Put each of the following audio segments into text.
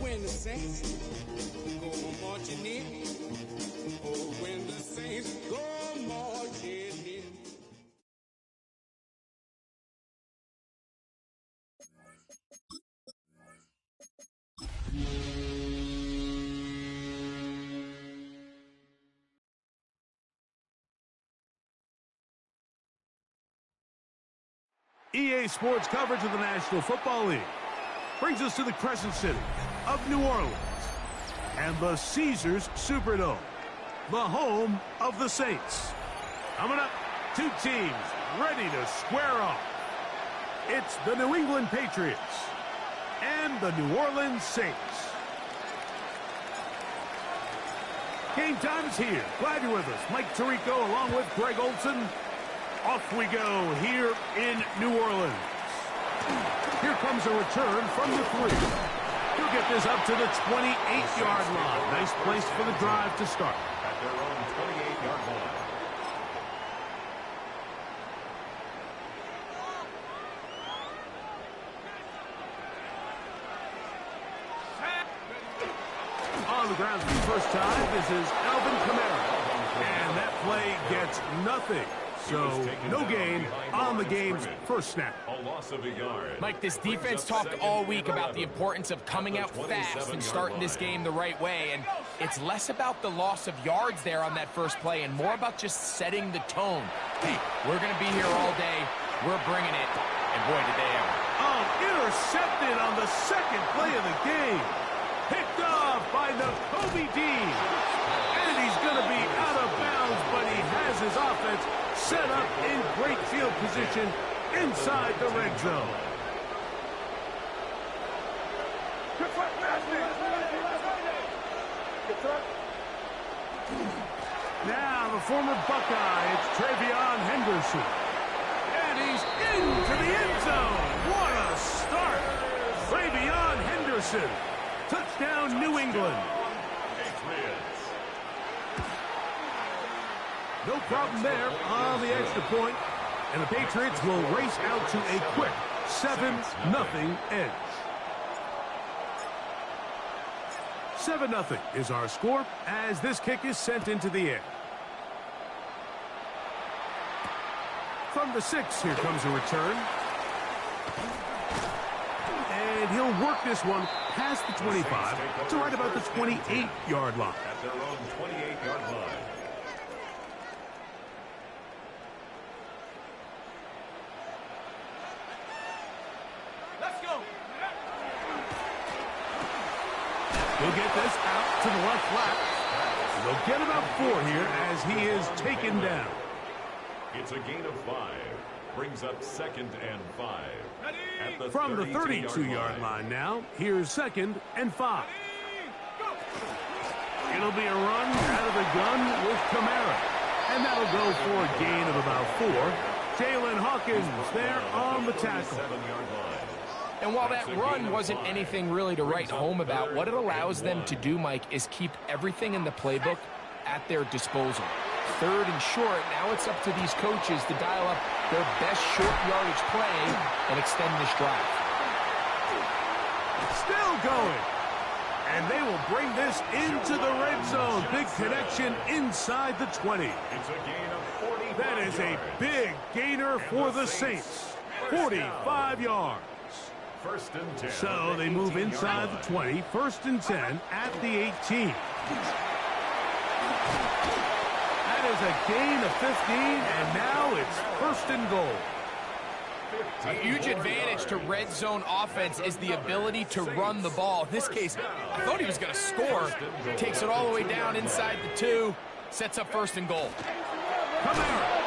when the saints go marching in. Oh, when the saints go marching in. EA Sports coverage of the National Football League brings us to the Crescent City of New Orleans and the Caesars Superdome, the home of the Saints. Coming up, two teams ready to square off. It's the New England Patriots and the New Orleans Saints. Game time is here. Glad you're with us. Mike Tirico along with Greg Olson. Off we go here in New Orleans. Here comes a return from the 3. He'll get this up to the 28-yard line. Nice place for the drive to start. At their own 28-yard line. On the ground for the first time, this is Alvin Kamara. And that play gets nothing. So, no gain on the game's first snap. A loss of a yard. Mike, this defense talked all week about the importance of coming out fast and starting this game the right way. And it's less about the loss of yards there on that first play and more about just setting the tone. Hey, we're going to be here all day. We're bringing it. And boy, did they ever. Oh, intercepted on the second play of the game. Picked off by Nakobe Dean. And he's going to be out of bounds, but he has his offense set up in great field position inside the red zone. Now the former Buckeye, it's Travion Henderson. And he's into the end zone. What a start. Travion Henderson. Touchdown, New England. Patriots. No problem there on the extra point. And the Patriots will race out to a quick 7-0 edge. 7-0 is our score as this kick is sent into the air. From the 6, here comes a return. And he'll work this one past the 25 to right about the 28-yard line. At their own 28-yard line. He'll get this out to the left flat. They'll get about 4 here as he is taken down. It's a gain of 5. Brings up 2nd and 5. At the From the 32-yard line now, here's 2nd and 5. It'll be a run out of the gun with Kamara. And that'll go for a gain of about 4. Jalen Hawkins there on the tackle. 7-yard line. And while that run wasn't anything really to write home about, what it allows them to do, Mike, is keep everything in the playbook at their disposal. 3rd and short, now it's up to these coaches to dial up their best short yardage play and extend this drive. Still going. And they will bring this into the red zone. Big connection inside the 20. It's a gain of 45 That is a big gainer for the Saints. 45 yards. 1st and 10. So they move inside the 20. 1st and 10 at the 18. That is a gain of 15, and now it's 1st and goal. A huge advantage to red zone offense is the ability to run the ball. In this case, I thought he was going to score. Takes it all the way down inside the 2. Sets up 1st and goal. Kamara.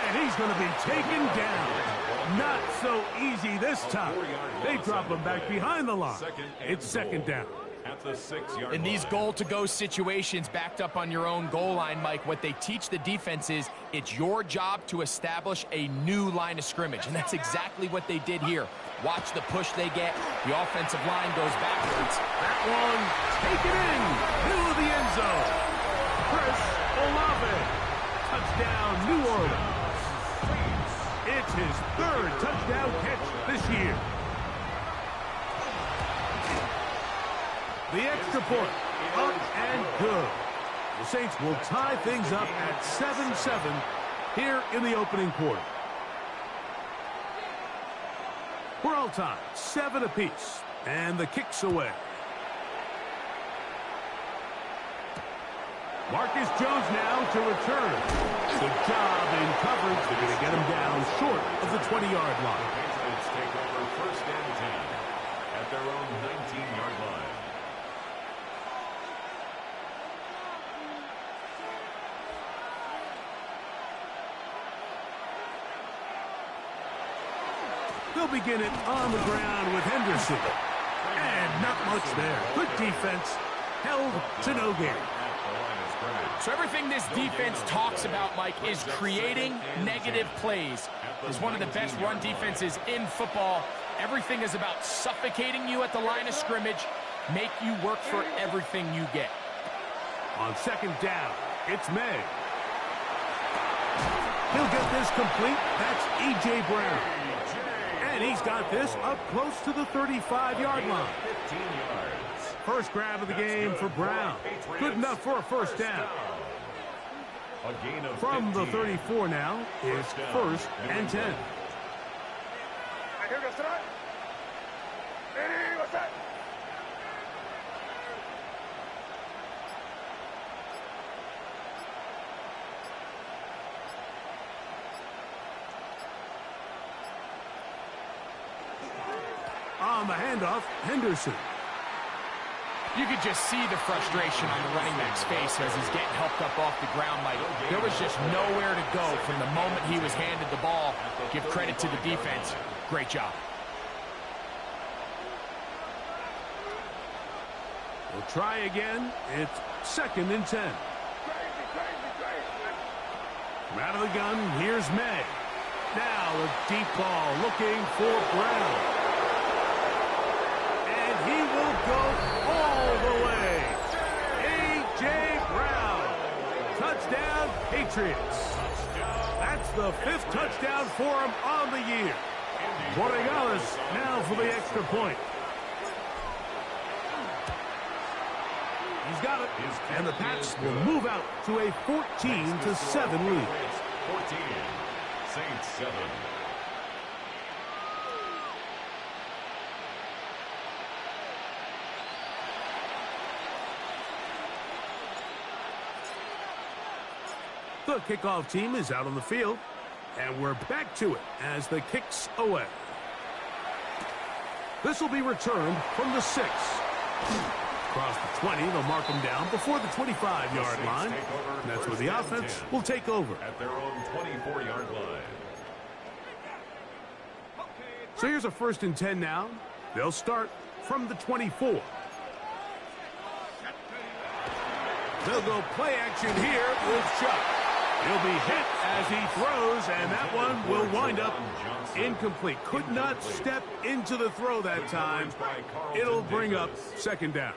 And he's going to be taken down. Not so easy this time. They drop him back behind the line. It's 2nd down. At the 6-yard In these line. goal-to-go situations backed up on your own goal line, Mike, what they teach the defense is it's your job to establish a new line of scrimmage, and that's exactly what they did here. Watch the push they get. The offensive line goes backwards. That one taken in. Middle of the end zone. Chris Olave. Touchdown, New Orleans. It's his 3rd touchdown catch this year. The extra point. Up and good. The Saints will tie things up at 7-7 here in the opening quarter. We're all tied, 7 apiece, and the kick's away. Marcus Jones now to return. Good job in coverage. They're going to get him down short of the 20-yard line. Patriots take over 1st and 10 at their own 19-yard line. They'll begin it on the ground with Henderson. And not much there. Good defense. Held to no gain. So everything this defense talks about, Mike, is creating negative plays. It's one of the best run defenses in football. Everything is about suffocating you at the line of scrimmage, make you work for everything you get. On 2nd down, it's May. He'll get this complete. That's E.J. Brown. And he's got this up close to the 35-yard line. 15 yards. First grab of the game for Brown. Good enough for a 1st down. A gain of From the 15. 34 now, it's 1st and 10. On the handoff, Henderson. You could just see the frustration on the running back's face as he's getting helped up off the ground, Mike. There was just nowhere to go from the moment he was handed the ball. Give credit to the defense. Great job. We'll try again. It's 2nd and 10. From out of the gun, here's May. Now a deep ball looking for Brown. And he will go all the way. A.J. Brown. Touchdown, Patriots. That's the 5th touchdown for him on the year. Borregales now for the extra point. He's got it. And the Pats will move out to a 14-7 lead. 14. Saints 7. The kickoff team is out on the field, and we're back to it as the kick's away. This will be returned from the 6. Across the 20, they'll mark him down before the 25-yard line. And that's where the offense will take over. At their own 24-yard line. So here's a 1st and 10 now. They'll start from the 24. They'll go play action here with Chuck. He'll be hit as he throws, and that one will wind up incomplete. Could not step into the throw that time. It'll bring up 2nd down.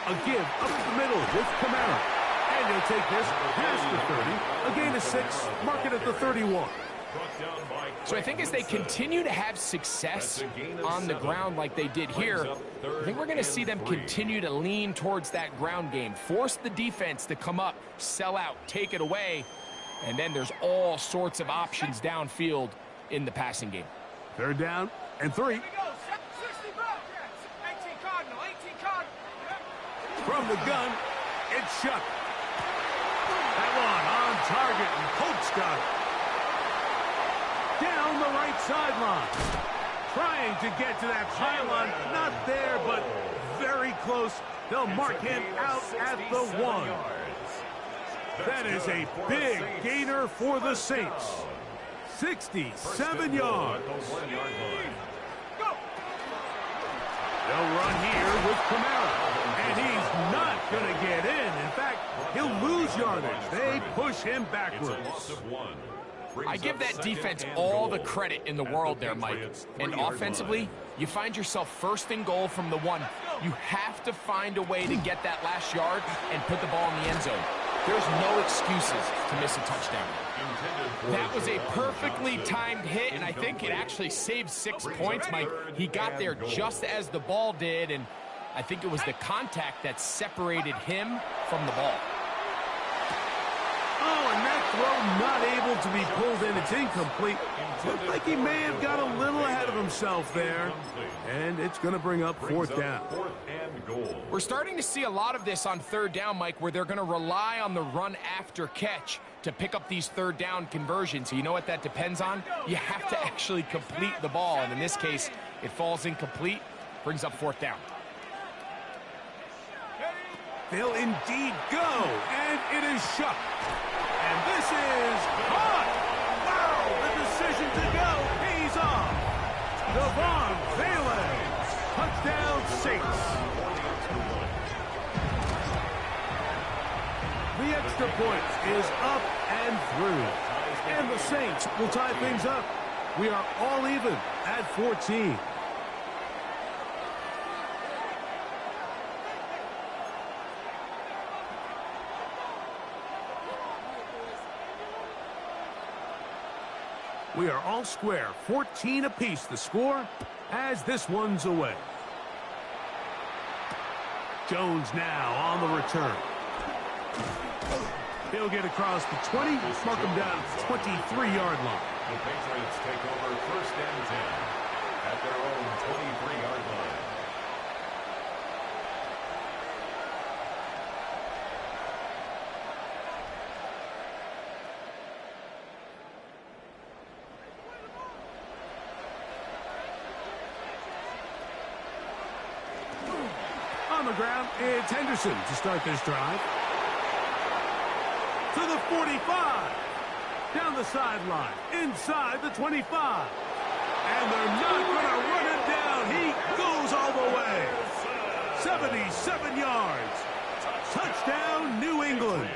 A give up the middle with Kamara. And he'll take this past the 30. A gain of 6. Mark it at the 31. So I think as they continue to have success on the ground like they did here, I think we're going to see them continue to lean towards that ground game. Force the defense to come up, sell out, take it away, and then there's all sorts of options downfield in the passing game. 3rd down and 3. From the gun, it's Chuck. That one on target, and Colts got it. Down the right sideline. Trying to get to that pylon. Not there, but very close. They'll mark him out at the 1. That is a big gainer for the Saints. 67 yards. They'll run here with Kamara. And he's not going to get in. In fact, he'll lose yardage. They push him backwards. I give that defense all the credit in the world there, Mike. And offensively, you find yourself 1st and goal from the 1. You have to find a way to get that last yard and put the ball in the end zone. There's no excuses to miss a touchdown. That was a perfectly timed hit, and I think it actually saved 6 points, Mike. He got there just as the ball did, and I think it was the contact that separated him from the ball. Oh, and that throw not able to be pulled in. It's incomplete. Looked like he may have got a little ahead of himself there. And it's going to bring up 4th down. We're starting to see a lot of this on 3rd down, Mike, where they're going to rely on the run after catch to pick up these 3rd down conversions. So you know what that depends on? You have to actually complete the ball. And in this case, it falls incomplete, brings up 4th down. They'll indeed go, and it is shut. And this is caught. Wow, the decision to go pays off. Devon Valens, touchdown Saints. The extra point is up and through. And the Saints will tie things up. We are all even at 14. We are all square, 14 apiece the score as this one's away. Jones now on the return. He'll get across the 20, mark him down at the 23-yard line. The Patriots take over 1st and 10 at their own 23-yard line. On the ground, it's Henderson to start this drive. To the 45. Down the sideline. Inside the 25. And they're not going to run it down. He goes all the way. 77 yards. Touchdown, New England.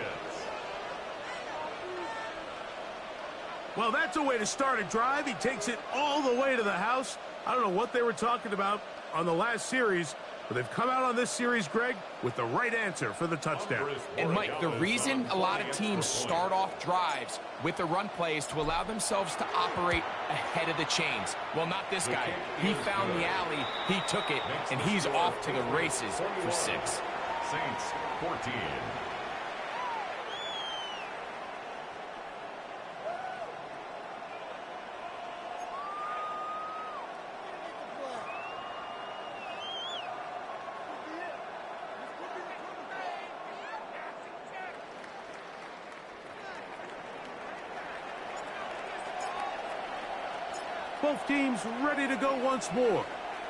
Well, that's a way to start a drive. He takes it all the way to the house. I don't know what they were talking about on the last series, but they've come out on this series, Greg, with the right answer for the touchdown. And, Mike, the reason a lot of teams start off drives with the run play is to allow themselves to operate ahead of the chains. Well, not this guy. He found the alley, he took it, and he's off to the races for 6. Saints 14. Both teams ready to go once more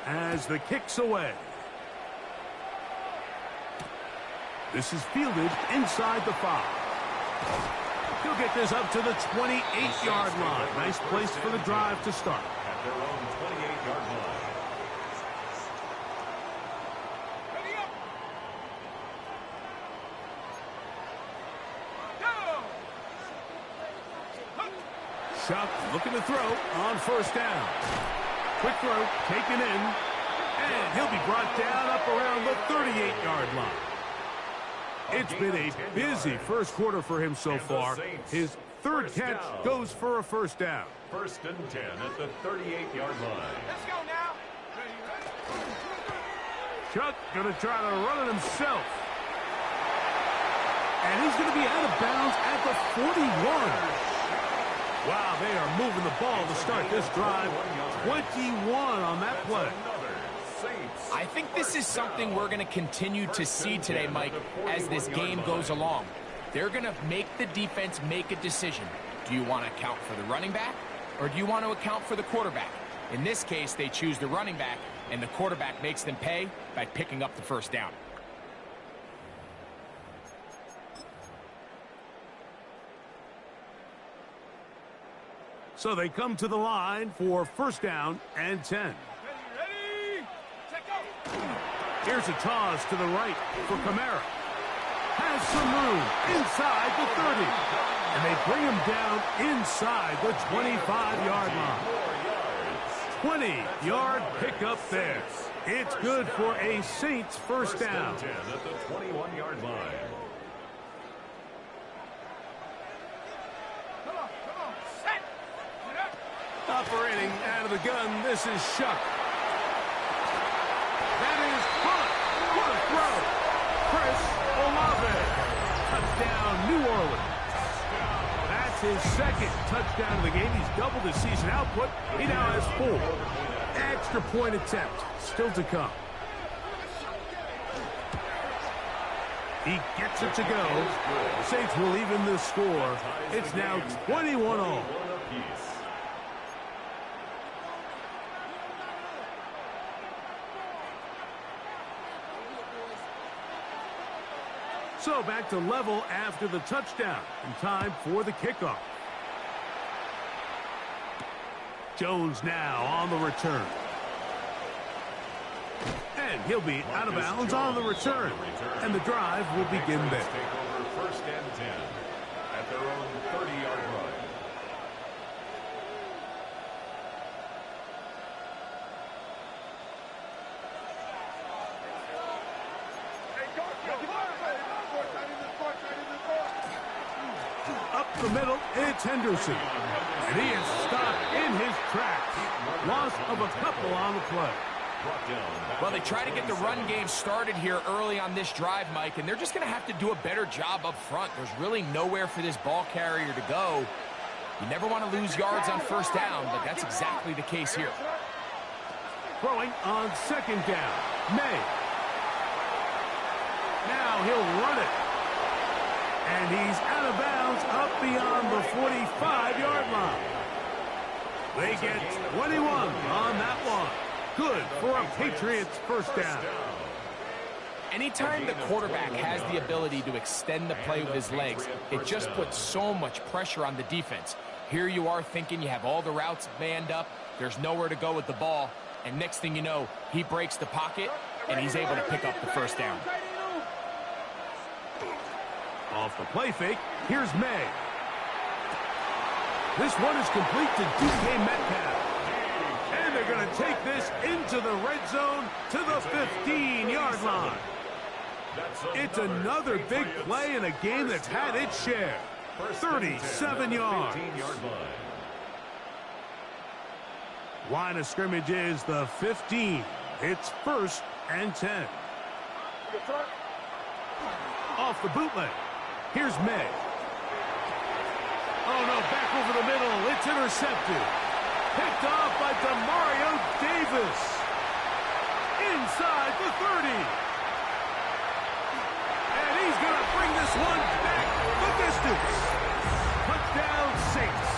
as the kick's away. This is fielded inside the 5. He'll get this up to the 28-yard line. Nice place for the drive to start. At their own 28-yard line. Chuck looking to throw on 1st down. Quick throw taken in, and he'll be brought down up around the 38-yard line. It's been a busy first quarter for him so far. His 3rd catch goes for a 1st down. 1st and 10 at the 38-yard line. Let's go now. Chuck going to try to run it himself. And he's going to be out of bounds at the 41. Wow, they are moving the ball to start this drive. 21 on that play. I think this is something we're going to continue to see today, Mike, as this game goes along. They're going to make the defense make a decision. Do you want to account for the running back, or do you want to account for the quarterback? In this case, they choose the running back, and the quarterback makes them pay by picking up the 1st down. So they come to the line for 1st down and 10. Ready? Check out. Here's a toss to the right for Kamara. Has some room inside the 30. And they bring him down inside the 25-yard line. 20-yard pickup there. It's good for a Saints 1st down. 10 at the 21-yard line. Operating out of the gun, this is Shuck. That is Bullock. What a throw. Chris Olave. Touchdown, New Orleans. That's his second touchdown of the game. He's doubled his season output. He now has 4. Extra point attempt still to come. He gets it to go. The Saints will even the score. It's now 21-all. So back to level after the touchdown. And time for the kickoff. Jones now on the return. And he'll be out of bounds on the return. And the drive will begin there. Take over 1st and 10 at their own 30-yard line. Up the middle, it's Henderson. And he is stopped in his tracks. Loss of a couple on the play. Well, they try to get the run game started here early on this drive, Mike, and they're just going to have to do a better job up front. There's really nowhere for this ball carrier to go. You never want to lose yards on 1st down, but that's exactly the case here. Throwing on 2nd down. May. Now he'll run it. And he's out of bounds up beyond the 45-yard line. They get 21 on that one. Good for a Patriots 1st down. Anytime the quarterback has the ability to extend the play with his legs, it just puts so much pressure on the defense. Here you are thinking you have all the routes manned up, there's nowhere to go with the ball, and next thing you know, he breaks the pocket, and he's able to pick up the 1st down. Off the play fake, here's May. This one is complete to DK Metcalf. And they're going to take this into the red zone to the 15-yard line. It's another big play in a game that's had its share. 37 yards. Line of scrimmage is the 15. It's 1st and 10. Off the bootleg. Here's May. Oh, no, back over the middle. It's intercepted. Picked off by Demario Davis. Inside the 30. And he's going to bring this one back the distance. Touchdown Saints.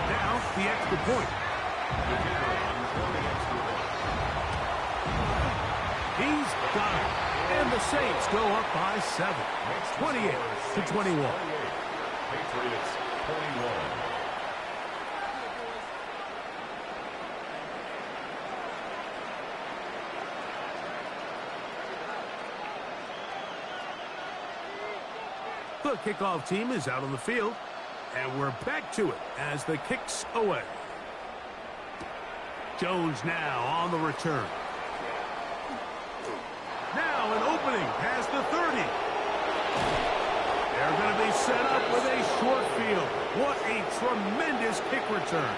Now the extra point. He's got it. And the Saints go up by 7. 28-21. Patriots 21. The kickoff team is out on the field, and we're back to it as the kick's away. Jones now on the return. Now an opening past the 30. They're going to be set up with a short field. What a tremendous kick return.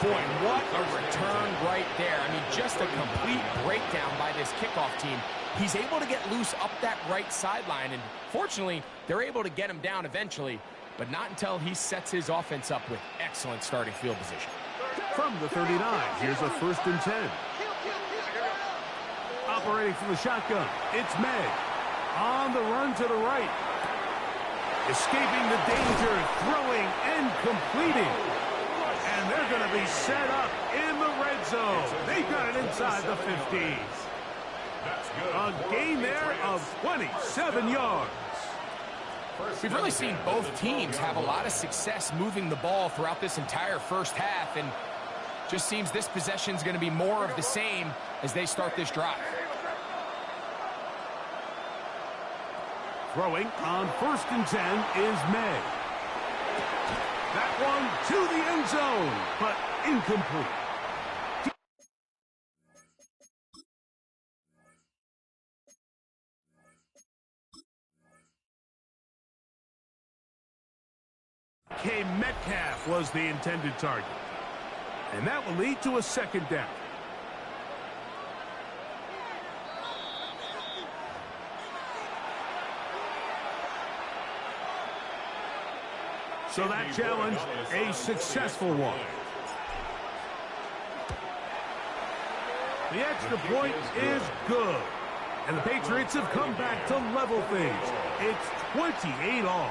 Boy, what a return right there. I mean, just a complete breakdown by this kickoff team. He's able to get loose up that right sideline, and fortunately, they're able to get him down eventually, but not until he sets his offense up with excellent starting field position. From the 39, here's a 1st and 10. Operating from the shotgun, it's May. On the run to the right. Escaping the danger, throwing and completing. And they're going to be set up in the red zone. They got it inside the 50. A gain there of 27 yards. We've really seen both teams have a lot of success moving the ball throughout this entire 1st half, and just seems this possession is going to be more of the same as they start this drive. Throwing on 1st and 10 is May. That one to the end zone, but incomplete. Metcalf was the intended target. And that will lead to a second down. So that challenge, a successful one. The extra point is good. And the Patriots have come back to level things. It's 28 all.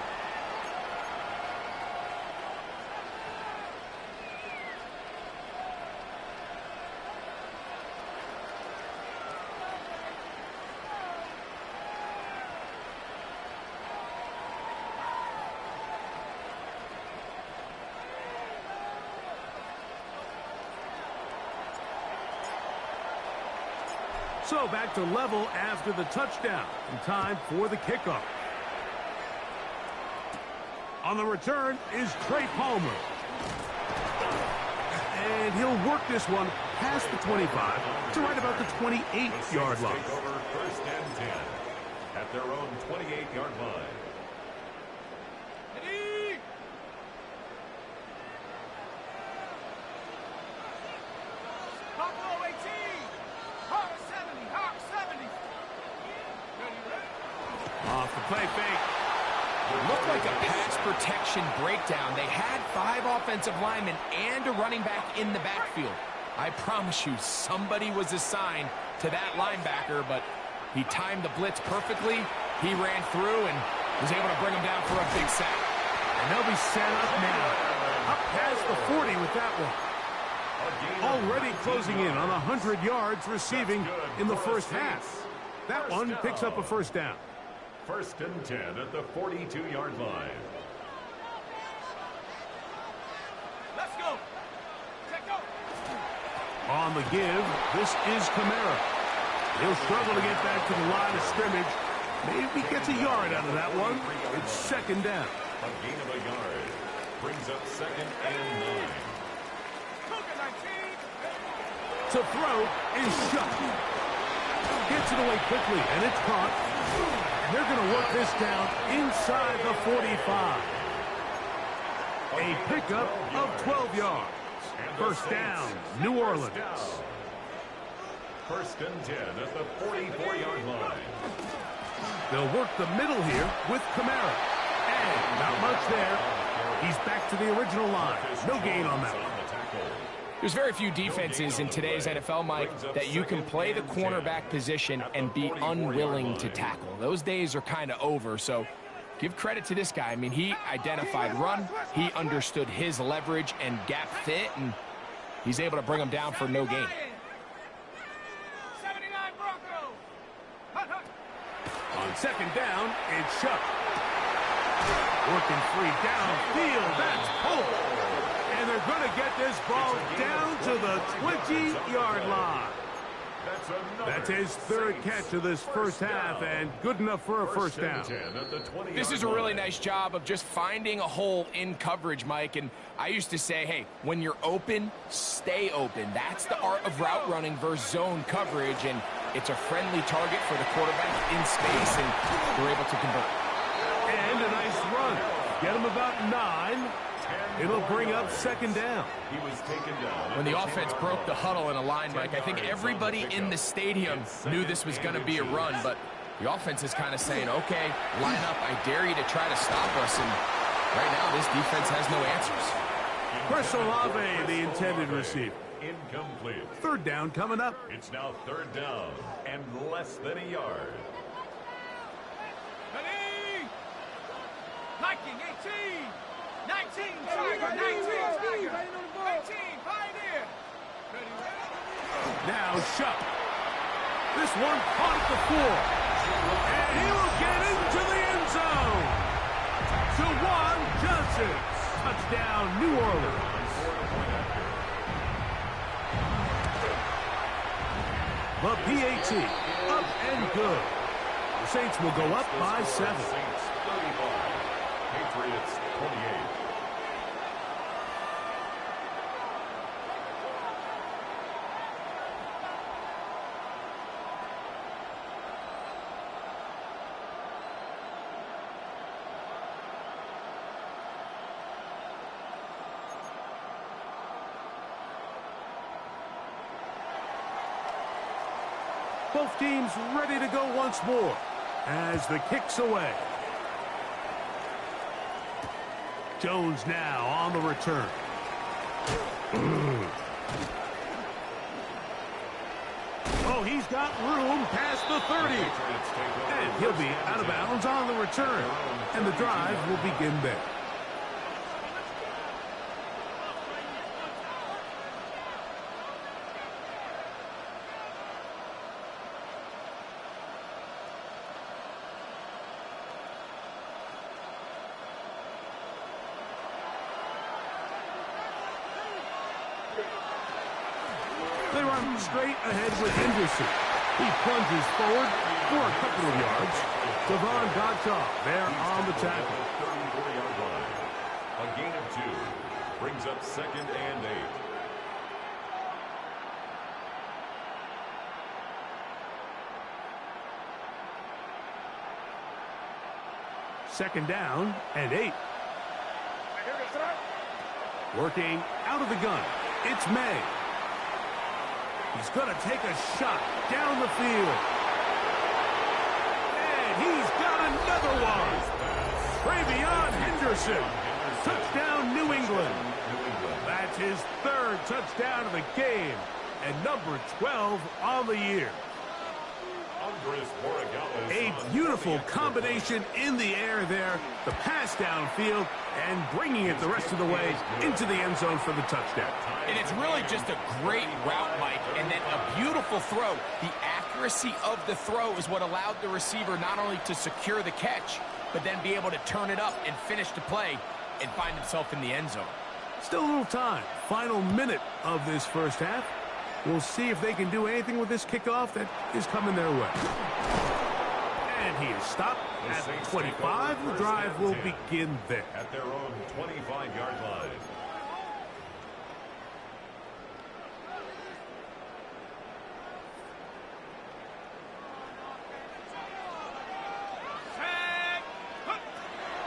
So back to level after the touchdown. And time for the kickoff. On the return is Trey Palmer. And he'll work this one past the 25 to right about the 28-yard line. Take over 1st and 10 at their own 28-yard line. Off the play fake. Looked like a pass protection breakdown. They had 5 offensive linemen and a running back in the backfield. I promise you, somebody was assigned to that linebacker, but he timed the blitz perfectly. He ran through and was able to bring him down for a big sack. And they'll be set up now. Up past the 40 with that one. Already closing in on 100 yards receiving in the first half. That one picks up a first down. 1st and 10 at the 42-yard line. Let's go. On the give, this is Kamara. He'll struggle to get back to the line of scrimmage. Maybe gets a yard out of that one. It's second down. A gain of a yard brings up 2nd and 9. To throw is shut. Gets it away quickly, and it's caught. And they're going to work this down inside the 45. A pickup of 12 yards. First down, New Orleans. 1st and 10 at the 44-yard line. They'll work the middle here with Kamara. And not much there. He's back to the original line. No gain on that one. There's very few defenses in today's NFL, Mike, that you can play the cornerback position and be unwilling to tackle. Those days are kind of over, so give credit to this guy. I mean, he identified run, he understood his leverage and gap fit, and he's able to bring him down for no gain. On second down, it's Shuck. Working free downfield, that's pulled. And they're going to get this ball down to the 20-yard line. That's his third catch of this first half, and good enough for a first down. This is a really nice job of just finding a hole in coverage, Mike. And I used to say, hey, when you're open, stay open. That's the art of route running versus zone coverage, and it's a friendly target for the quarterback in space, and they're able to convert. And a nice run. Get him about 9. It'll bring up second down. He was taken down. When the offense broke the huddle in a line, Mike, I think everybody in the stadium knew this was going to be a run, but the offense is kind of saying, okay, line up, I dare you to try to stop us, and right now this defense has no answers. Chris Olave, the intended receiver. Incomplete. Third down coming up. It's now 3rd down and less than a yard. Viking 18. 19, Tiger, 19, Tiger, 18, Pioneer. Now Shuck. This one caught at the 4. And he will get into the end zone. Jawan Johnson. Touchdown, New Orleans. The PAT, up and good. The Saints will go up by 7. Saints 35, Patriots 28. Both teams ready to go once more as the kick's away. Jones now on the return. Oh, he's got room past the 30. And he'll be out of bounds on the return. And the drive will begin there. They run straight ahead with Henderson. He plunges forward for a couple of yards. Devon Gottschalk there on the tackle. 34-yard line. A gain of 2 brings up 2nd and 8. Second down and 8. Working out of the gun. It's May. He's going to take a shot down the field. And he's got another one. Travion Henderson. Touchdown, New England. That's his 3rd touchdown of the game. And number 12 on the year. A beautiful combination in the air there. The pass downfield and bringing it the rest of the way into the end zone for the touchdown. And it's really just a great route, Mike, and then a beautiful throw. The accuracy of the throw is what allowed the receiver not only to secure the catch, but then be able to turn it up and finish the play and find himself in the end zone. Still a little time. Final minute of this first half. We'll see if they can do anything with this kickoff that is coming their way. And he is stopped at 25. The drive will begin there. At their own 25-yard line.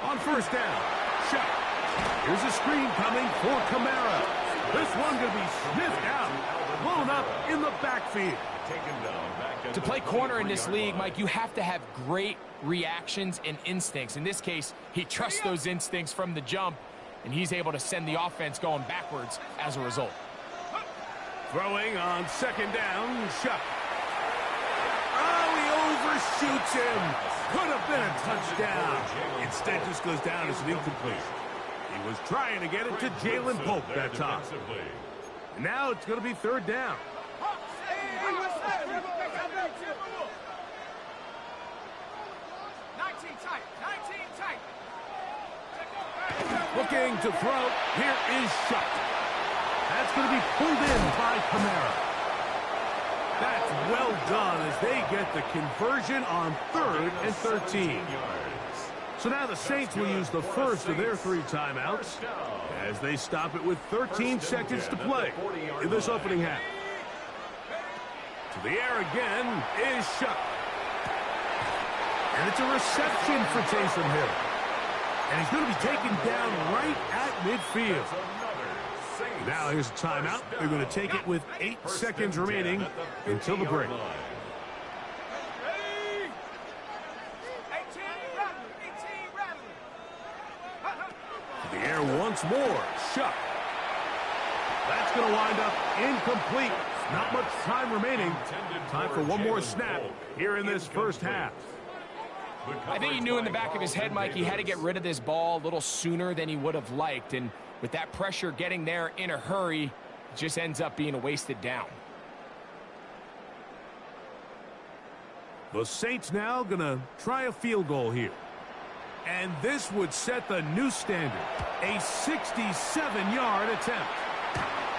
On first down, shot. Here's a screen coming for Kamara. This one going to be sniffed out, blown up in the backfield. To play corner in this league, Mike, you have to have great reactions and instincts. In this case, he trusts those instincts from the jump, and he's able to send the offense going backwards as a result. Throwing on second down, shot. Oh, he overshoots him. Could have been a touchdown. Instead, just goes down as an incomplete. He was trying to get it to Jalen Pope that time. And now it's going to be third down. Looking to throw. Here is shot. That's going to be pulled in by Kamara. That's well done as they get the conversion on 3rd and 13. So now the Saints will use the first of their 3 timeouts as they stop it with 13 seconds to play in this opening half. To the air again is shot. And it's a reception for Taysom Hill. And he's going to be taken down right at midfield. Now here's a timeout. They're going to take it with 8 seconds remaining until the break. To the air once more. Shot. That's going to wind up incomplete. Not much time remaining. Time for one more snap here in this first half. I think he knew in the back of his head, Mike, he had to get rid of this ball a little sooner than he would have liked. And with that pressure getting there in a hurry, it just ends up being a wasted down. The Saints now going to try a field goal here. And this would set the new standard. A 67-yard attempt.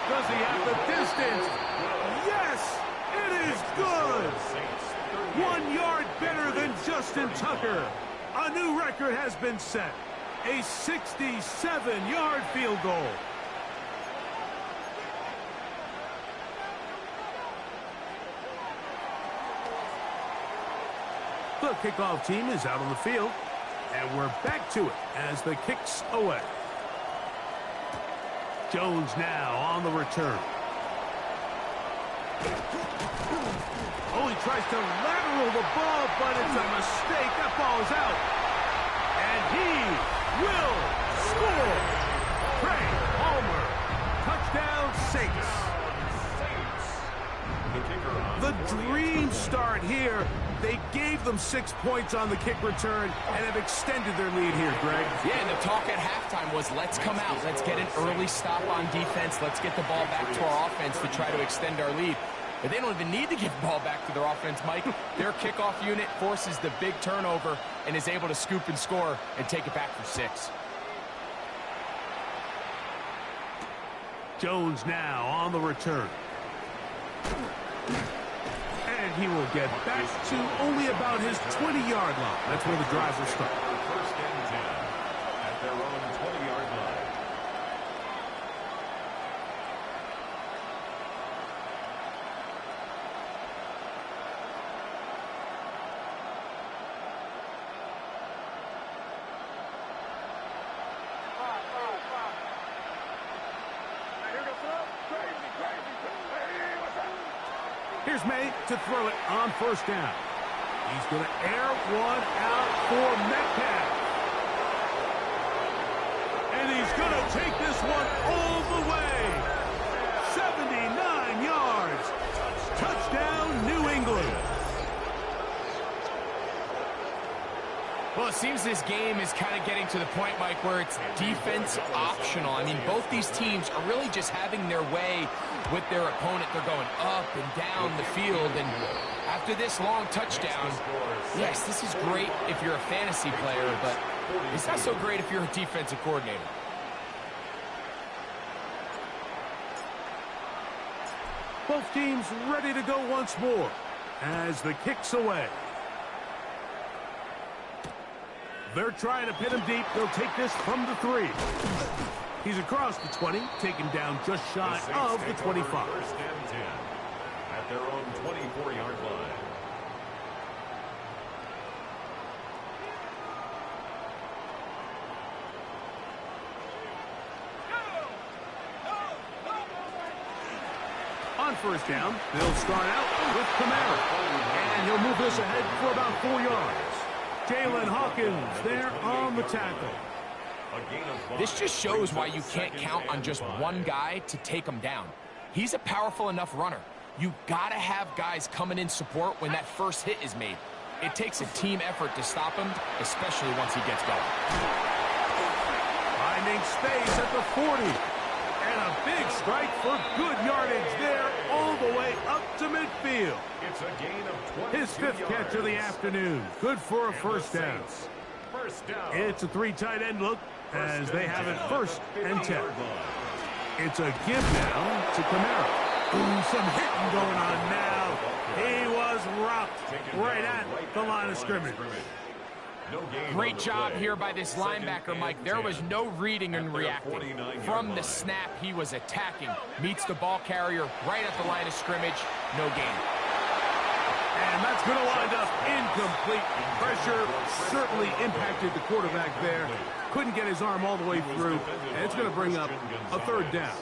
Does he have the distance? Yes! It is good! 1 yard better than Justin Tucker. A new record has been set. A 67-yard field goal. The kickoff team is out on the field. And we're back to it as the kick's away. Jones now on the return. Oh, he tries to lateral the ball, but it's a mistake. That ball is out. And he will score. Craig Palmer. Touchdown, Saints. The dream start here. They gave them 6 points on the kick return and have extended their lead here, Greg. Yeah, and the talk at halftime was, let's come out. Let's get an early stop on defense. Let's get the ball back to our offense to try to extend our lead. But they don't even need to give the ball back to their offense, Mike. Their kickoff unit forces the big turnover and is able to scoop and score and take it back for 6. Jones now on the return. And he will get back to only about his 20-yard line. That's where the drive will start. First and 10 at their own 20-yard line. Here's May to throw it on first down. He's going to air one out for Metcalf. And he's going to take this one all the way. 79 yards. Touchdown, New England. Well, it seems this game is kind of getting to the point, Mike, where it's defense optional. I mean, both these teams are really just having their way with their opponent. They're going up and down the field, and after this long touchdown, yes, this is great if you're a fantasy player, but it's not so great if you're a defensive coordinator. Both teams ready to go once more as the kick's away. They're trying to pin him deep. They'll take this from the 3. He's across the 20, taken down just shy of the 25. First and 10 at their own 24-yard line. On first down, they'll start out with Kamara. And he'll move this ahead for about 4 yards. Jalen Hawkins there on the tackle. This just shows why you can't count on just one guy to take him down. He's a powerful enough runner. You gotta have guys coming in support when that first hit is made. It takes a team effort to stop him, especially once he gets going. Finding space at the 40. And a big strike for good yardage there all the way up to midfield. It's a gain of 22 His 5th catch of the afternoon. Good for a first down. It's a 3 tight end look as they have it first and 10. It's a give now to Kamara. Ooh, some hitting going on now. He was rocked right at the line of scrimmage. Great job here by this linebacker, Mike. There was no reading and reacting. From the snap, he was attacking. Meets the ball carrier right at the line of scrimmage. No gain. And that's going to wind up incomplete. Pressure certainly impacted the quarterback there. Couldn't get his arm all the way through. And it's going to bring up a 3rd down.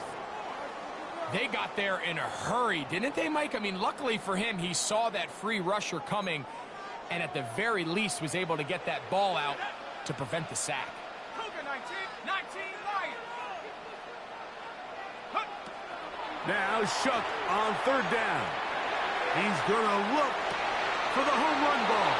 They got there in a hurry, didn't they, Mike? I mean, luckily for him, he saw that free rusher coming and at the very least was able to get that ball out to prevent the sack. Now Shuck on 3rd down. He's going to look for the home run ball.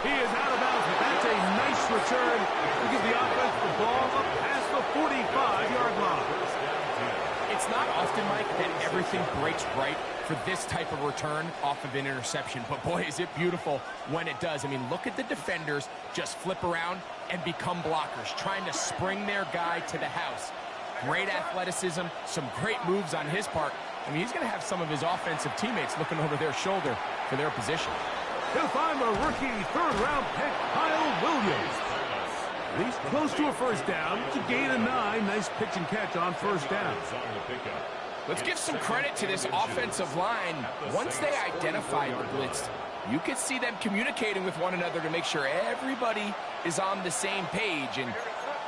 He is out of bounds, but that's a nice return to give the offense the ball up past the 45-yard line. It's not often, Mike, that everything breaks right for this type of return off of an interception. But, boy, is it beautiful when it does. I mean, look at the defenders just flip around and become blockers, trying to spring their guy to the house. Great athleticism, some great moves on his part. I mean, he's going to have some of his offensive teammates looking over their shoulder for their position. He'll find the rookie 3rd-round pick, Kyle Williams. He's close to a first down. It's a gain of 9. Nice pitch and catch on first down. Let's give some credit to this offensive line. Once they identified the blitz, you could see them communicating with one another to make sure everybody is on the same page. And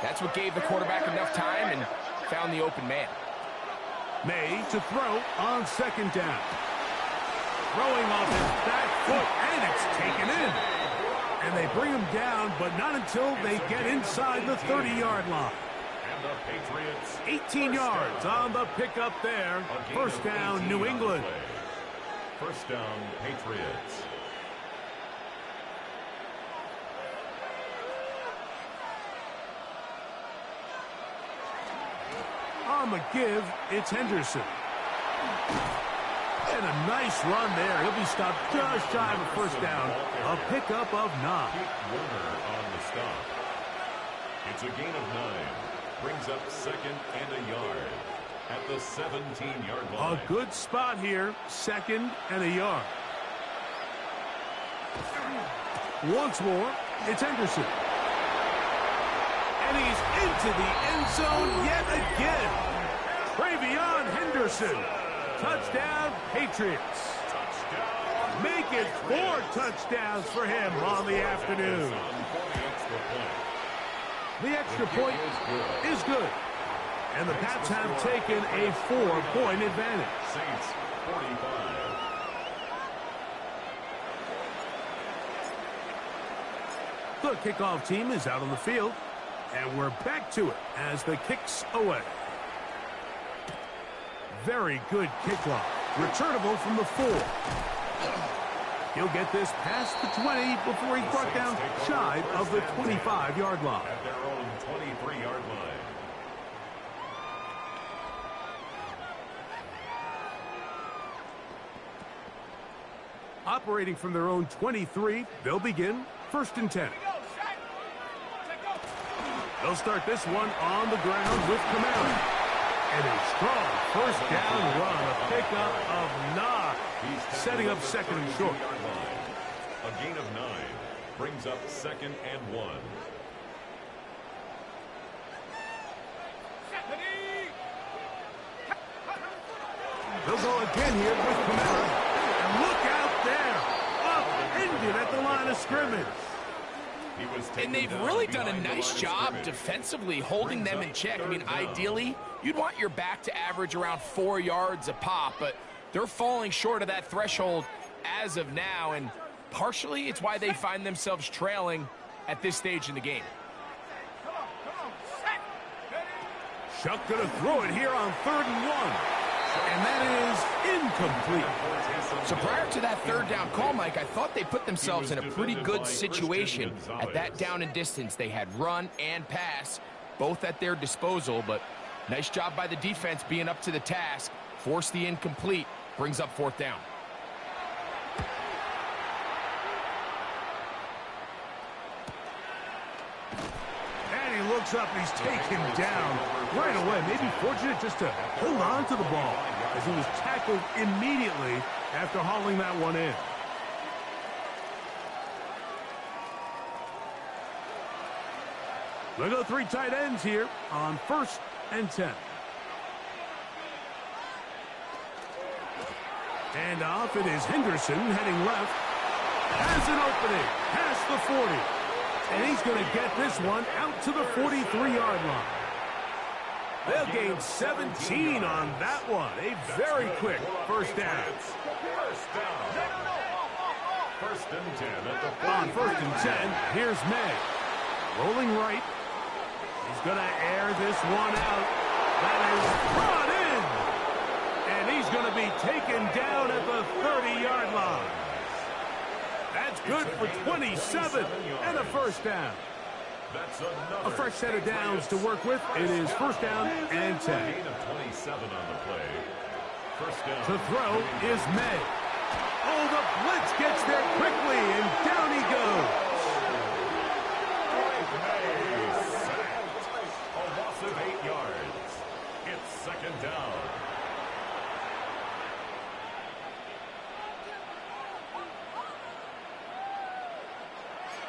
that's what gave the quarterback enough time and found the open man. May to throw on second down. Throwing off his back foot, and it's taken in. And they bring him down, but not until they get inside the 30-yard line. And the Patriots 18 yards on the pickup there. First down, New England. First down, Patriots. On the give, it's Henderson. And a nice run there. He'll be stopped just shy of a first down. A pickup of 9. Warner on the stop. It's a gain of 9. Brings up second and a yard at the 17-yard line. A good spot here. Second and a yard. Once more, it's Henderson. And he's into the end zone yet again. Travion Henderson. Touchdown, Patriots. Make it 4 touchdowns for him on the afternoon. The extra point is good. And the Pats have taken a 4-point advantage. Saints 45. The kickoff team is out on the field. And we're back to it as the kick's away. Very good kickoff. Returnable from the 4. He'll get this past the 20 before he's brought down shy of the 25-yard line. At their own 23-yard line. Operating from their own 23, they'll begin first and 10. They'll start this one on the ground with Kamara. And a strong first down run, a pickup of 9, setting up second and short. A gain of 9 brings up second and 1. They'll go again here with Kamara. And look out there, upended at the line of scrimmage. And they've really done a nice job defensively holding them in check. I mean, ideally, you'd want your back to average around 4 yards a pop, but they're falling short of that threshold as of now, and partially it's why they find themselves trailing at this stage in the game. Shuck gonna throw it here on 3rd and 1. And that is incomplete. So prior to that third down call, Mike, I thought they put themselves in a pretty good situation at that down and distance. They had run and pass, both at their disposal, but nice job by the defense being up to the task. Force the incomplete, brings up 4th down. And he looks up and he's taken down right away. Maybe fortunate just to hold on to the ball as he was tackled immediately after hauling that one in. They'll go 3 tight ends here on 1st and 10. And off it is Henderson heading left. Has an opening past the 40. And he's going to get this one out to the 43-yard line. They'll gain 17 on that one. A very quick first down. First and 10 at the 40. On 1st and 10, here's May. Rolling right. He's going to air this one out. That is brought in. And he's going to be taken down at the 30-yard line. That's good for 27 and a first down. A fresh set of downs to work with. It is 1st down and 10. To throw is May. Oh, the blitz gets there quickly, and down he goes. A loss of 8 yards. It's 2nd down.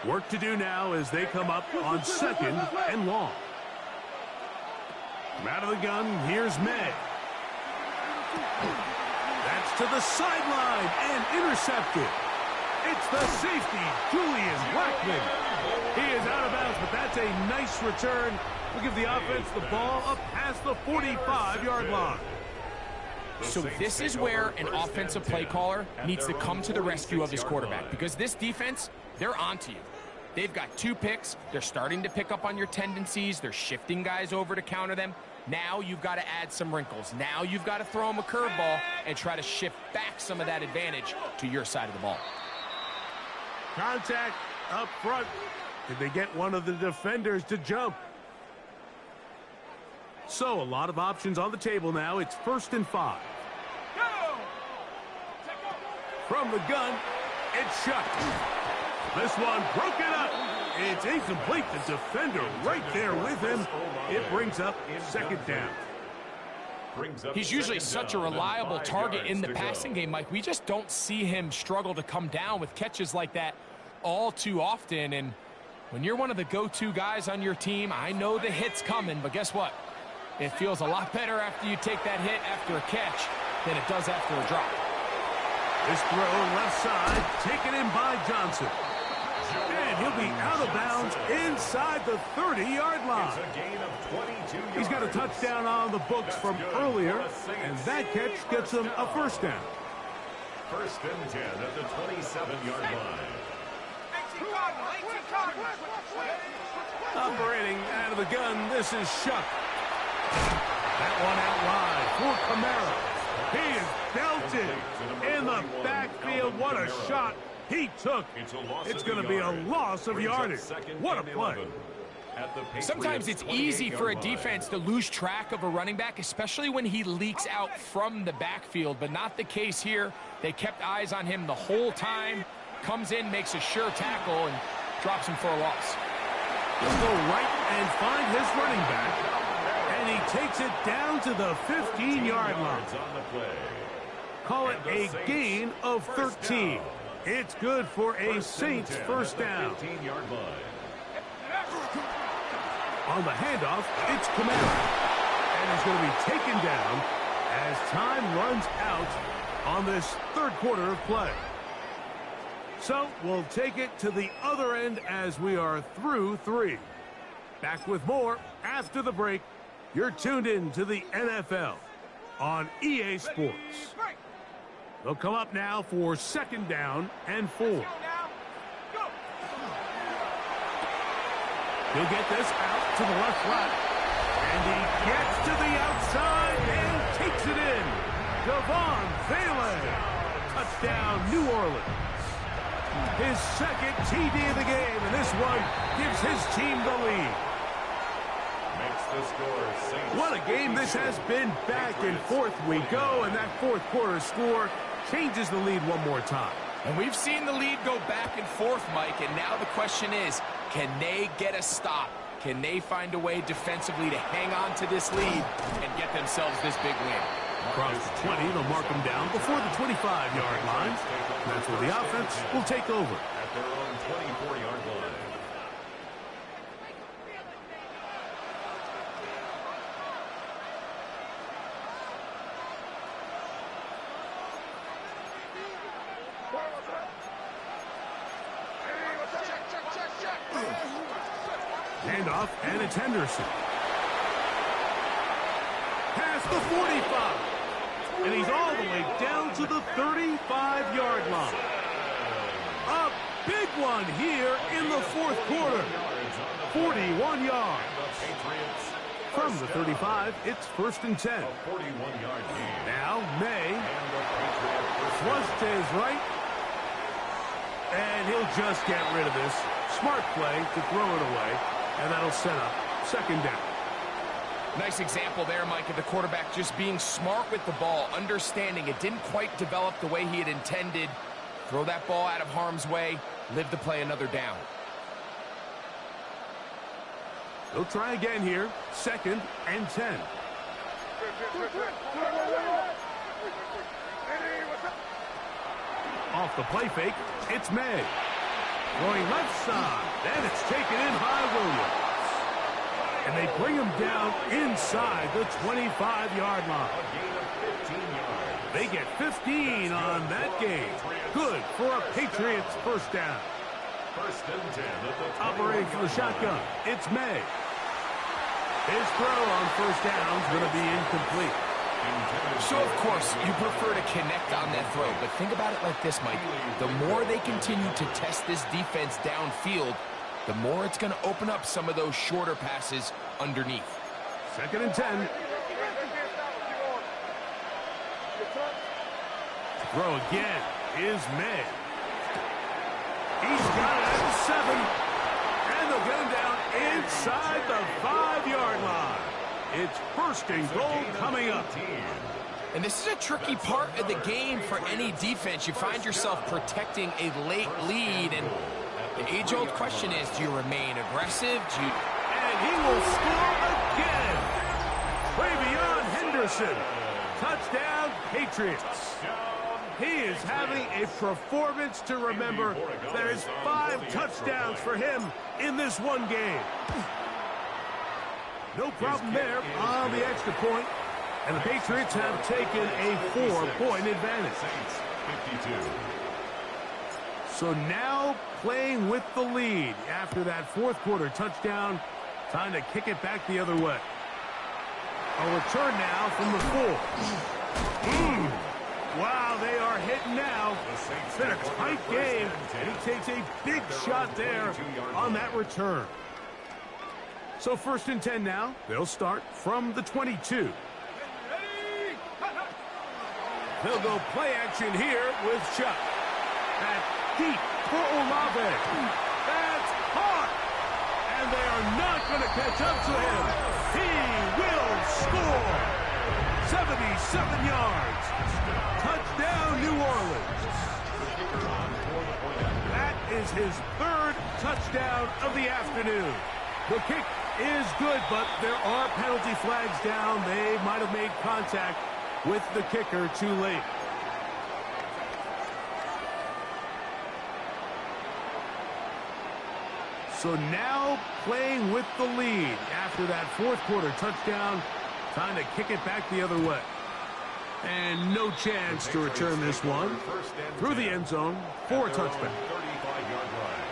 Work to do now as they come up on 2nd and long. From out of the gun, here's May. That's to the sideline and intercepted. It's the safety, Julian Blackman. He is out of bounds, but that's a nice return will give the offense the ball up past the 45-yard line. So this is where an offensive play caller needs to come to the rescue of his quarterback, because this defense, they're onto you. They've got 2 picks. They're starting to pick up on your tendencies. They're shifting guys over to counter them. Now you've got to add some wrinkles. Now you've got to throw them a curveball and try to shift back some of that advantage to your side of the ball. Contact up front. Did they get one of the defenders to jump? So a lot of options on the table now. It's 1st and 5. From the gun, it's shut. This one broken up. It's incomplete. The defender right there with him. It brings up 2nd down. He's usually such a reliable target in the passing game, Mike. We just don't see him struggle to come down with catches like that all too often. And when you're one of the go-to guys on your team, I know the hit's coming, but guess what? It feels a lot better after you take that hit after a catch than it does after a drop. This throw left side, taken in by Johnson. And he'll be out of bounds inside the 30-yard line. He's got a touchdown on the books from earlier, and that catch gets him a 1st down. 1st and 10 at the 27-yard line. Operating out of the gun, this is Shuck. That one out wide for Kamara. He is belted in the backfield. What a shot he took. It's going to be a loss of yardage. What a play. Sometimes it's easy for a defense to lose track of a running back, especially when he leaks out from the backfield, but not the case here. They kept eyes on him the whole time. Comes in, makes a sure tackle, and drops him for a loss. He'll go right and find his running back. And he takes it down to the 15-yard line. Call it a gain of 13. It's good for a Saints 1st down. On the handoff, it's Kamara. And he's going to be taken down as time runs out on this 3rd quarter of play. So we'll take it to the other end as we are through 3. Back with more after the break. You're tuned in to the NFL on EA Sports. They'll come up now for 2nd down and 4. He'll get this out to the left flat. And he gets to the outside and takes it in. Devon Thaley. Touchdown, New Orleans. His 2nd TD of the game, and this one gives his team the lead. What a game this has been. Back and forth we go, and that 4th quarter score changes the lead one more time. And we've seen the lead go back and forth, Mike, and now the question is, can they get a stop? Can they find a way defensively to hang on to this lead and get themselves this big win? Across the 20, they'll mark them down before the 25-yard line. That's where the offense will take over. At their own 24-yard line. Handoff, and it's Henderson. Past the 45. And he's all the way down to the 35-yard line. A big one here in the 4th quarter. 41 yards. From the 35, it's 1st and 10. Now, May thrust to his right. And he'll just get rid of this. Smart play to throw it away. And that'll set up 2nd down. Nice example there, Mike, of the quarterback just being smart with the ball, understanding it didn't quite develop the way he had intended. Throw that ball out of harm's way, live to play another down. They'll try again here, 2nd and 10. Off the play fake, it's May. Going left side, and it's taken in by Williams. And they bring him down inside the 25-yard line. They get 15 on that game. Good for a Patriots 1st down. 1st and 10 at the operating from the shotgun. It's May. His throw on first down is going to be incomplete. So, of course, you prefer to connect on that throw, but think about it like this, Mike. The more they continue to test this defense downfield, the more it's going to open up some of those shorter passes underneath. 2nd and 10. Throw again is May. He's got it at the 7. And they'll get him down inside the 5-yard line. It's 1st and goal coming up. And this is a tricky part of the game for any defense. You find yourself protecting a late lead, and the age-old question is, do you remain aggressive? And he will score again. Travion Henderson. Touchdown, Patriots. He is having a performance to remember. There is 5 touchdowns for him in this one game. No problem there on the extra point. And the Patriots have taken a 4-point advantage. 52. So now playing with the lead after that 4th quarter touchdown. Time to kick it back the other way. A return now from the 4. Wow, they are hitting now. It's been a tight game, and he takes a big shot there on that return. So 1st and 10 now. They'll start from the 22. They'll go play action here with Chuck. That's deep for Olave. That's caught. And they are not going to catch up to him. He will score. 77 yards. Touchdown, New Orleans. That is his 3rd touchdown of the afternoon. The kick is good, but there are penalty flags down. They might have made contact with the kicker too late. So now playing with the lead after that 4th quarter touchdown. Time to kick it back the other way. And no chance to return this one through the end zone for a touchback. 35-yard line.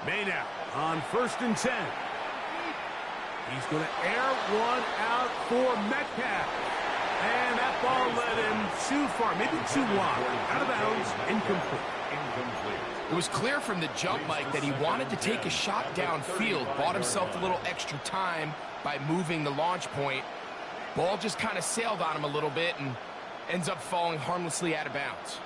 May now on 1st and 10. He's going to air one out for Metcalf. And that ball led him too far, maybe too wide. Out of bounds, incomplete. It was clear from the jump, Mike, that he wanted to take a shot downfield, bought himself a little extra time by moving the launch point. Ball just kind of sailed on him a little bit and ends up falling harmlessly out of bounds.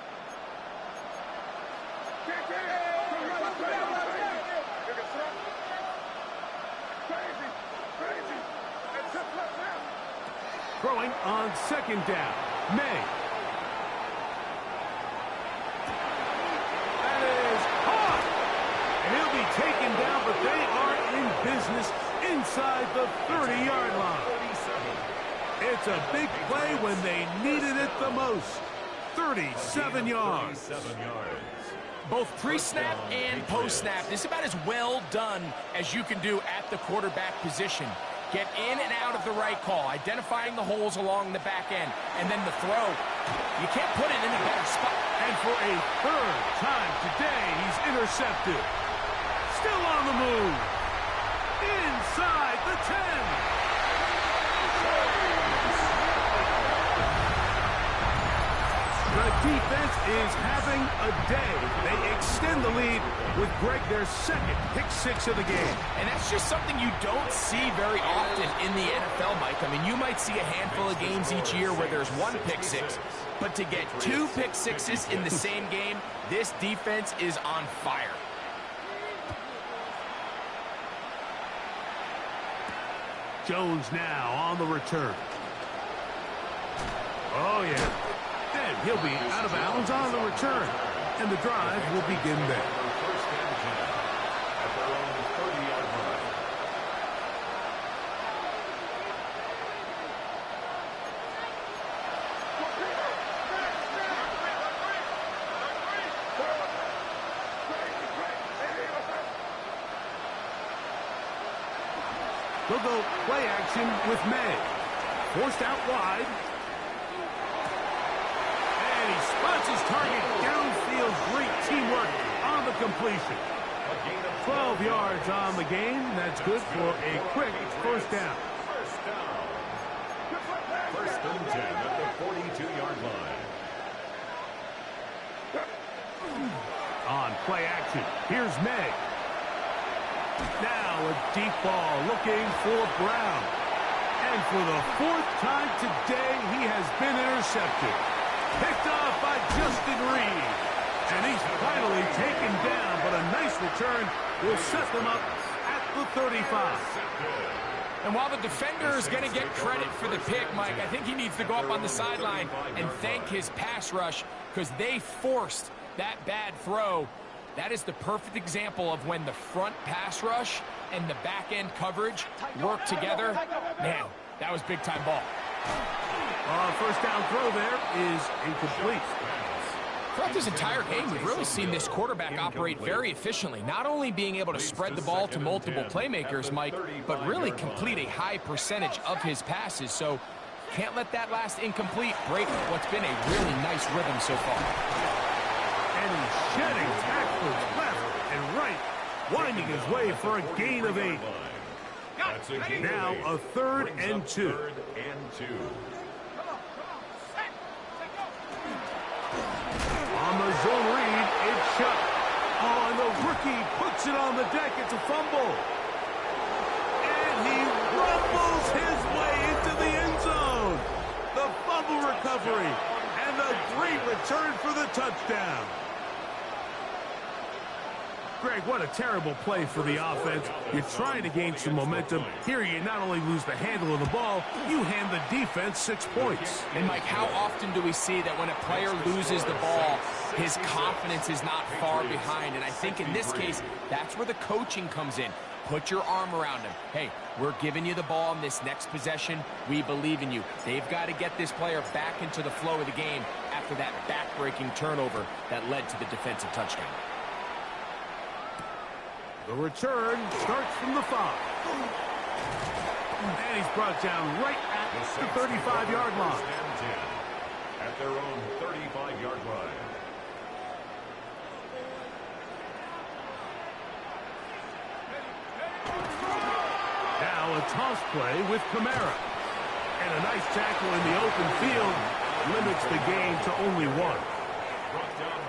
Throwing on 2nd down. May. That is caught. And he'll be taken down, but they are in business inside the 30-yard line. It's a big play when they needed it the most. 37 yards. Both pre-snap and post-snap. This is about as well done as you can do at the quarterback position. Get in and out of the right call, identifying the holes along the back end, and then the throw. You can't put it in a better spot. And for a 3rd time today, he's intercepted. Still on the move. Inside the 10. The defense is having a day. They extend the lead with Greg, their 2nd pick-6 of the game. And that's just something you don't see very often in the NFL, Mike. I mean, you might see a handful of games each year where there's 1 pick-6. But to get 2 pick-6s in the same game, this defense is on fire. Jones now on the return. Oh, yeah. Then he'll be out of bounds on the return. And the drive will begin there. First and 10 at their own 30-yard line. They'll go play action with May. Forced out wide. he spots his target downfield. Great teamwork on the completion. 12 yards on the game. That's good for a quick first down. First and 10 at the 42-yard line. On play action, here's May. Now a deep ball looking for Brown. And for the fourth time today, he has been intercepted. Picked off by Justin Reed. And he's finally taken down, but a nice return will set them up at the 35. And while the defender is going to get credit for the pick, Mike, I think he needs to go up on the sideline and thank his pass rush because they forced that bad throw. That is the perfect example of when the front pass rush and the back-end coverage work together. Man, that was big-time ball. First down throw there is incomplete. Throughout this entire game, we've really seen this quarterback operate very efficiently, not only being able to spread the ball to multiple playmakers, Mike, but really complete a high percentage of his passes. So can't let that last incomplete break what's been a really nice rhythm so far. And he's shedding tackles left and right, winding his way for a gain of 8. Now a 3rd and 2. On the zone read, it's shut. Oh, and the rookie puts it on the deck. It's a fumble. And he rumbles his way into the end zone. The fumble recovery and the great return for the touchdown. Greg, what a terrible play for the offense. You're trying to gain some momentum. Here you not only lose the handle of the ball, you hand the defense 6 points. And, Mike, how often do we see that when a player loses the ball, his confidence is not far behind? And I think in this case, that's where the coaching comes in. Put your arm around him. Hey, we're giving you the ball in this next possession. We believe in you. They've got to get this player back into the flow of the game after that back-breaking turnover that led to the defensive touchdown. The return starts from the 5. And he's brought down right at the 35-yard line. At their own 35-yard line. Now a toss play with Kamara. And a nice tackle in the open field limits the gain to only 1.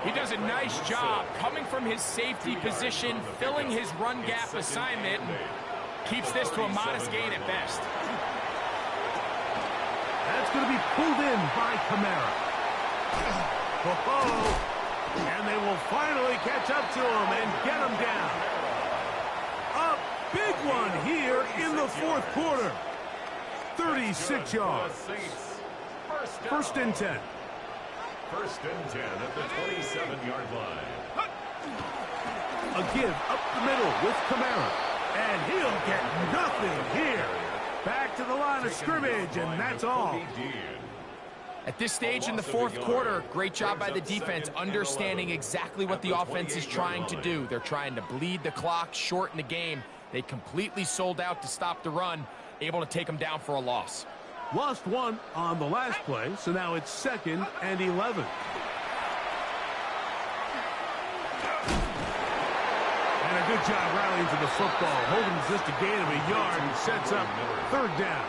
He does a nice job coming from his safety position, filling his run gap assignment, and keeps this to a modest gain at best. That's going to be pulled in by Kamara. And they will finally catch up to him and get him down. A big one here in the 4th quarter. 36 yards. First and 10. First and 10 at the 27-yard line. A give up the middle with Kamara. And he'll get nothing here. Back to the line of scrimmage, and that's all. At this stage in the 4th quarter, great job by the defense, understanding exactly what the offense is trying to do. They're trying to bleed the clock, shorten the game. They completely sold out to stop the run, able to take them down for a loss. Lost 1 on the last play, so now it's 2nd and 11. And a good job rallying to the football. Holding just a gain of a yard and sets up 3rd down.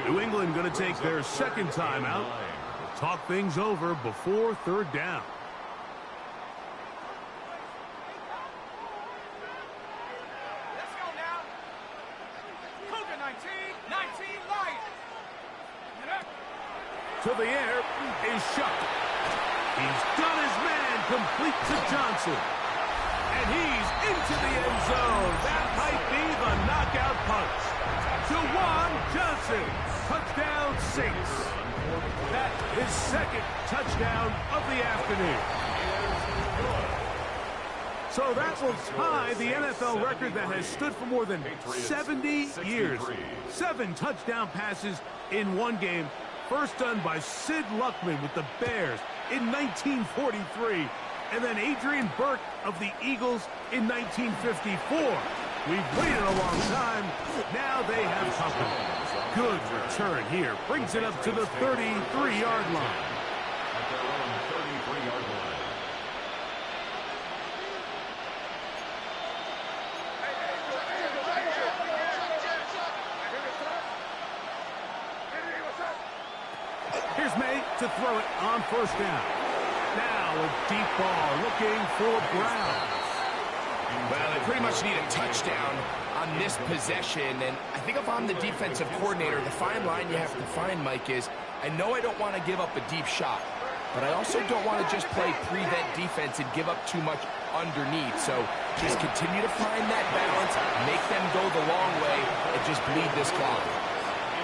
New England going to take their 2nd timeout. Talk things over before 3rd down. To the air is shut. He's done his man, complete to Johnson. And he's into the end zone. That might be the knockout punch. Juwan Johnson, touchdown Saints. That's his 2nd touchdown of the afternoon. So that will tie the NFL record that has stood for more than 70 years. 7 touchdown passes in one game. First done by Sid Luckman with the Bears in 1943. And then Adrian Burke of the Eagles in 1954. We've waited a long time. Now they have company. Good return here. Brings it up to the 33-yard line. their own 33-yard line. Here's May to throw it on first down. Now a deep ball looking for Brown. Well, they pretty much need a touchdown on this possession, and I think if I'm the defensive coordinator, the fine line you have to find, Mike, is I know I don't want to give up a deep shot, but I also don't want to just play prevent defense and give up too much underneath. So just continue to find that balance, make them go the long way, and just bleed this clock.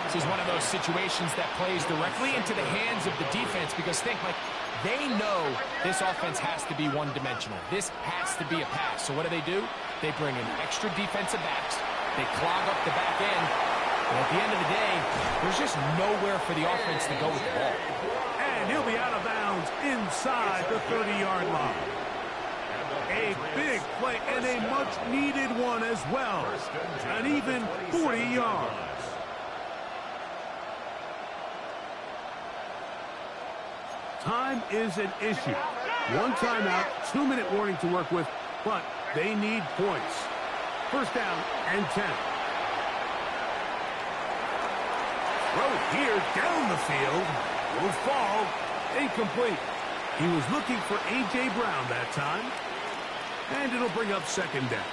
This is one of those situations that plays directly into the hands of the defense because think, Mike, they know this offense has to be one-dimensional. This has to be a pass. So what do? They bring in extra defensive backs. They clog up the back end. And at the end of the day, there's just nowhere for the offense to go with the ball. And he'll be out of bounds inside the 30-yard line. A big play and a much-needed one as well. An even 40 yards. Time is an issue. One timeout, 2-minute warning to work with, but they need points. First down and 10. Throw here down the field. Will fall. Incomplete. He was looking for A.J. Brown that time. And it'll bring up second down.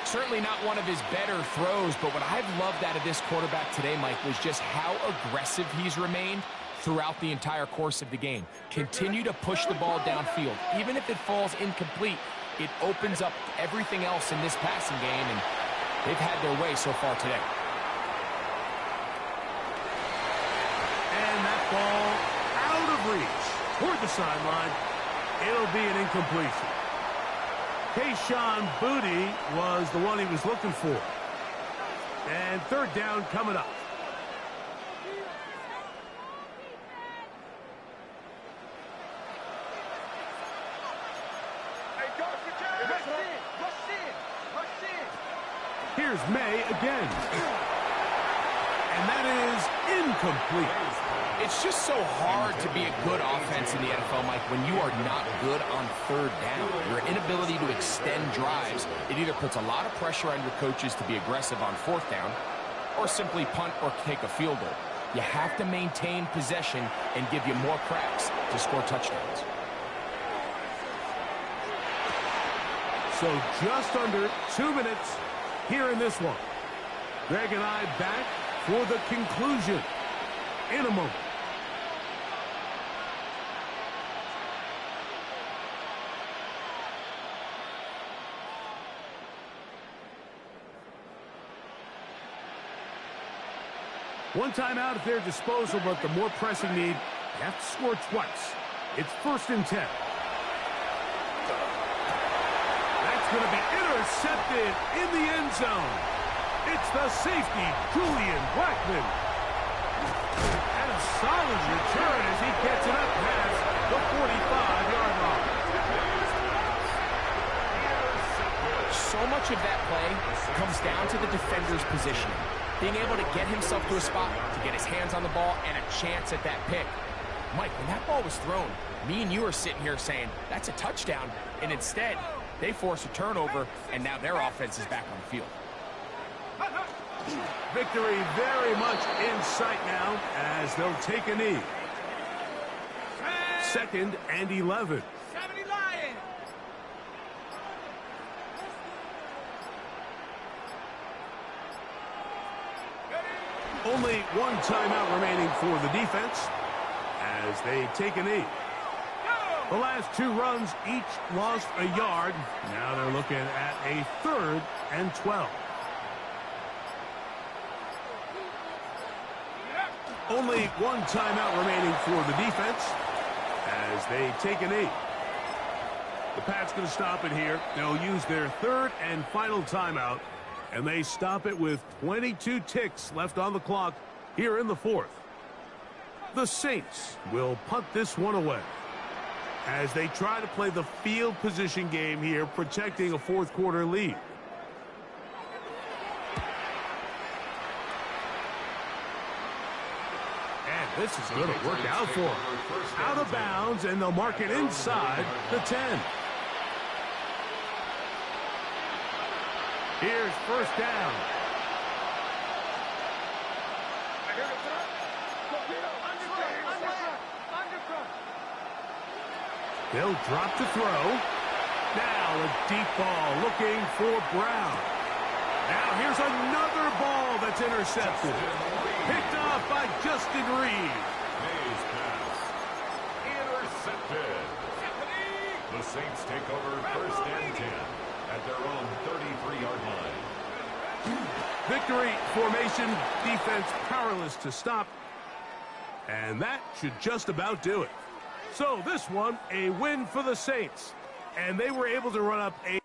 Certainly not one of his better throws, but what I've loved out of this quarterback today, Mike, was just how aggressive he's remained throughout the entire course of the game. Continue to push the ball downfield. Even if it falls incomplete, it opens up everything else in this passing game, and they've had their way so far today. And that ball out of reach toward the sideline. It'll be an incompletion. Kayshon Boutte was the one he was looking for. And third down coming up. Here's May again. And that is incomplete. It's just so hard to be a good offense in the NFL, Mike, when you are not good on third down. Your inability to extend drives, it either puts a lot of pressure on your coaches to be aggressive on fourth down or simply punt or take a field goal. You have to maintain possession and give you more cracks to score touchdowns. So just under 2 minutes here in this one. Greg and I back for the conclusion in a moment. One timeout at their disposal, but the more pressing need, they have to score twice. It's 1st and 10. That's going to be intercepted in the end zone. It's the safety, Julian Blackmon. And a solid return as he gets it up past the 45-yard line. So much of that play comes down to the defender's positioning. Being able to get himself to a spot, to get his hands on the ball, and a chance at that pick. Mike, when that ball was thrown, me and you are sitting here saying, that's a touchdown. And instead, they force a turnover, and now their offense is back on the field. Victory very much in sight now as they'll take a knee. 2nd and 11. Only one timeout remaining for the defense as they take a knee. The last 2 runs each lost a yard. Now they're looking at a 3rd and 12. Only one timeout remaining for the defense as they take a knee. The Pats going to stop it here. They'll use their 3rd and final timeout, and they stop it with 22 ticks left on the clock here in the 4th. The Saints will punt this one away as they try to play the field position game here, protecting a 4th quarter lead. This is going to work out for them. Out of bounds, and they'll mark it inside the 10. Here's first down. They'll drop to throw. Now a deep ball looking for Brown. Now here's another ball that's intercepted. Picked off by Justin Reed. Hayes pass. Intercepted. The Saints take over first and 10 at their own 33-yard line. Victory formation, defense powerless to stop. And that should just about do it. So this one, a win for the Saints. And they were able to run up a